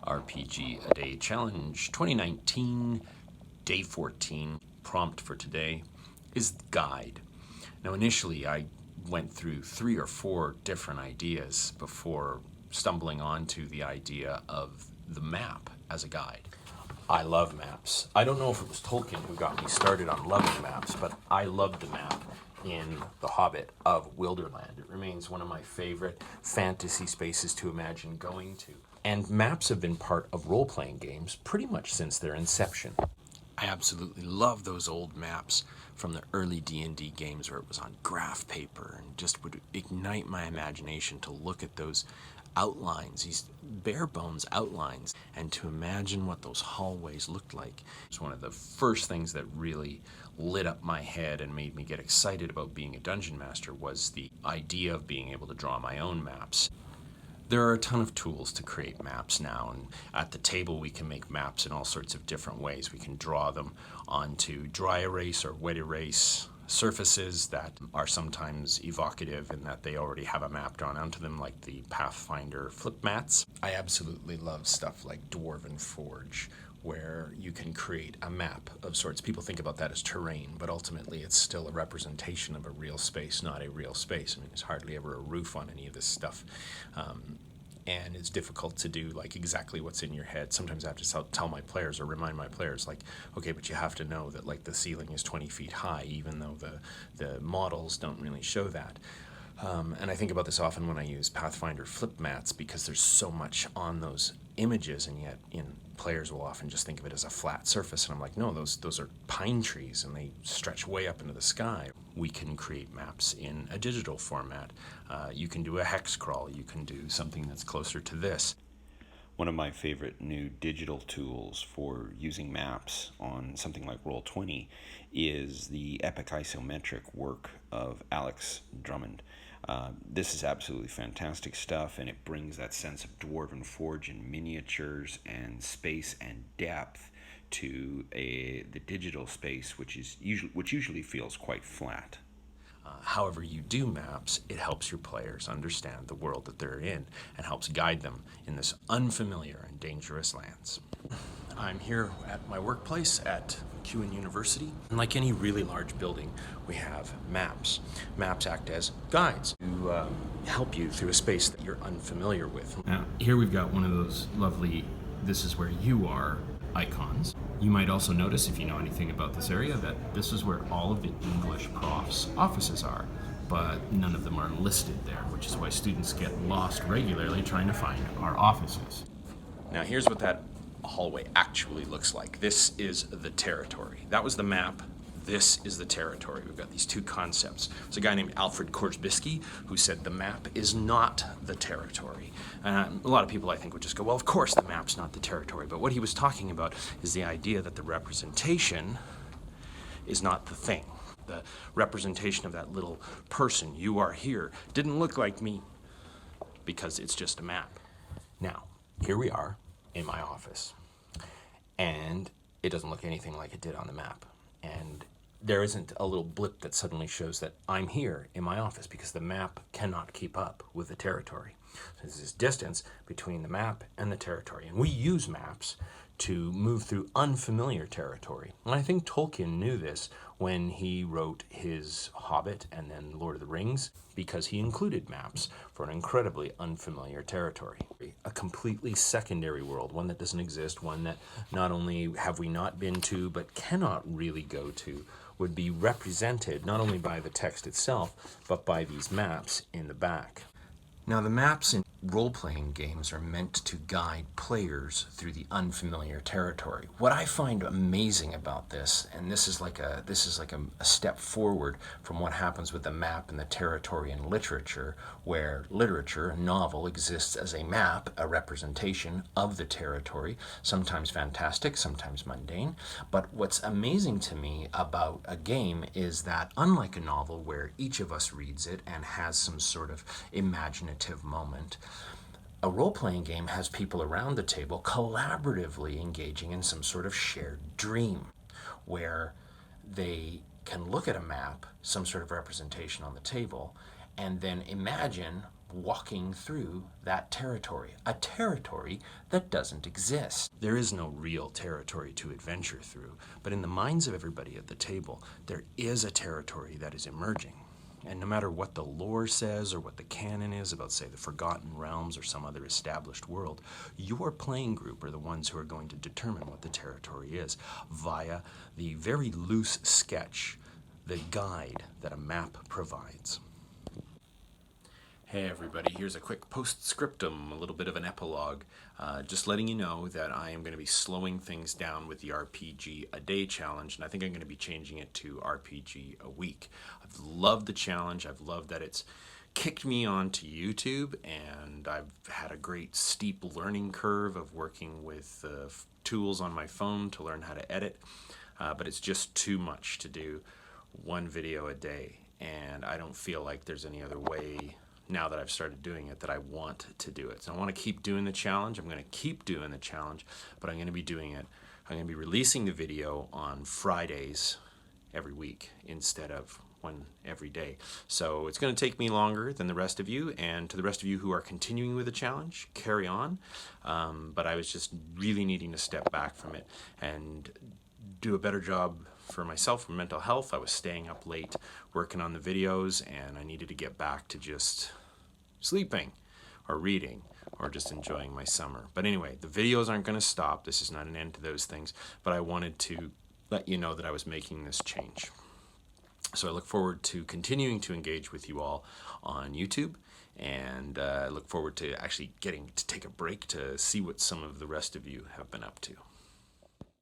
RPG A Day Challenge 2019, Day 14. Prompt for today is guide. Now initially I went through 3 or 4 different ideas before stumbling onto the idea of the map as a guide. I love maps. I don't know if it was Tolkien who got me started on loving maps, but I loved the map in The Hobbit of Wilderland. It remains one of my favorite fantasy spaces to imagine going to. And maps have been part of role-playing games pretty much since their inception. I absolutely love those old maps from the early D&D games where it was on graph paper and just would ignite my imagination to look at those outlines, these bare bones outlines, and to imagine what those hallways looked like. It's one of the first things that really lit up my head and made me get excited about being a dungeon master was the idea of being able to draw my own maps. There are a ton of tools to create maps now, and at the table we can make maps in all sorts of different ways. We can draw them onto dry erase or wet erase surfaces that are sometimes evocative in that they already have a map drawn onto them, like the Pathfinder flip mats. I absolutely love stuff like Dwarven Forge, where you can create a map of sorts. People think about that as terrain, but ultimately it's still a representation of a real space, not a real space. I mean, there's hardly ever a roof on any of this stuff. And it's difficult to do like exactly what's in your head. Sometimes I have to tell my players or remind my players, like, okay, but you have to know that like the ceiling is 20 feet high, even though the models don't really show that. And I think about this often when I use Pathfinder flip mats, because there's so much on those images, and yet players will often just think of it as a flat surface, and I'm like, no, those are pine trees and they stretch way up into the sky. We can create maps in a digital format. You can do a hex crawl, you can do something that's closer to this. One of my favorite new digital tools for using maps on something like Roll20 is the epic isometric work of Alex Drummond. This is absolutely fantastic stuff, and it brings that sense of Dwarven Forge and miniatures and space and depth to the digital space, which usually feels quite flat. However you do maps, it helps your players understand the world that they're in and helps guide them in this unfamiliar and dangerous lands. I'm here at my workplace at McEwen University. And like any really large building, we have maps. Maps act as guides to help you through a space that you're unfamiliar with. Now, here we've got one of those lovely "this is where you are" icons. You might also notice, if you know anything about this area, that this is where all of the English profs' offices are, but none of them are listed there, which is why students get lost regularly trying to find our offices. Now here's what that hallway actually looks like. This is the territory. That was the map. This is the territory. We've got these two concepts. There's a guy named Alfred Korzybski who said the map is not the territory. A lot of people, I think, would just go, well, of course the map's not the territory. But what he was talking about is the idea that the representation is not the thing. The representation of that little person, you are here, didn't look like me because it's just a map. Now, here we are in my office, and it doesn't look anything like it did on the map. And there isn't a little blip that suddenly shows that I'm here in my office, because the map cannot keep up with the territory. So there's this distance between the map and the territory. And we use maps to move through unfamiliar territory. And I think Tolkien knew this when he wrote his Hobbit and then Lord of the Rings, because he included maps for an incredibly unfamiliar territory. A completely secondary world, one that doesn't exist, one that not only have we not been to, but cannot really go to, would be represented not only by the text itself, but by these maps in the back. Now, the maps in role-playing games are meant to guide players through the unfamiliar territory. What I find amazing about this, and this is like a step forward from what happens with the map and the territory in literature, where literature, a novel, exists as a map, a representation of the territory, sometimes fantastic, sometimes mundane. But what's amazing to me about a game is that, unlike a novel where each of us reads it and has some sort of imaginative moment, a role-playing game has people around the table collaboratively engaging in some sort of shared dream, where they can look at a map, some sort of representation on the table, and then imagine walking through that territory, a territory that doesn't exist. There is no real territory to adventure through, but in the minds of everybody at the table, there is a territory that is emerging. And no matter what the lore says or what the canon is about, say, the Forgotten Realms or some other established world, your playing group are the ones who are going to determine what the territory is via the very loose sketch, the guide that a map provides. Hey everybody, here's a quick postscriptum, a little bit of an epilogue. Just letting you know that I am going to be slowing things down with the RPG a day challenge, and I think I'm going to be changing it to RPG a week. I've loved the challenge. I've loved that it's kicked me onto YouTube, and I've had a great steep learning curve of working with tools on my phone to learn how to edit, but it's just too much to do one video a day, and I don't feel like there's any other way now that I've started doing it that I want to do it. So I want to keep doing the challenge. I'm going to keep doing the challenge, but I'm going to be doing it. I'm going to be releasing the video on Fridays every week instead of one every day. So it's going to take me longer than the rest of you, and to the rest of you who are continuing with the challenge, carry on. But I was just really needing to step back from it and do a better job for myself for mental health. I was staying up late working on the videos, and I needed to get back to just sleeping or reading or just enjoying my summer. But anyway, the videos aren't going to stop. This is not an end to those things, but I wanted to let you know that I was making this change. So I look forward to continuing to engage with you all on YouTube, and I look forward to actually getting to take a break to see what some of the rest of you have been up to.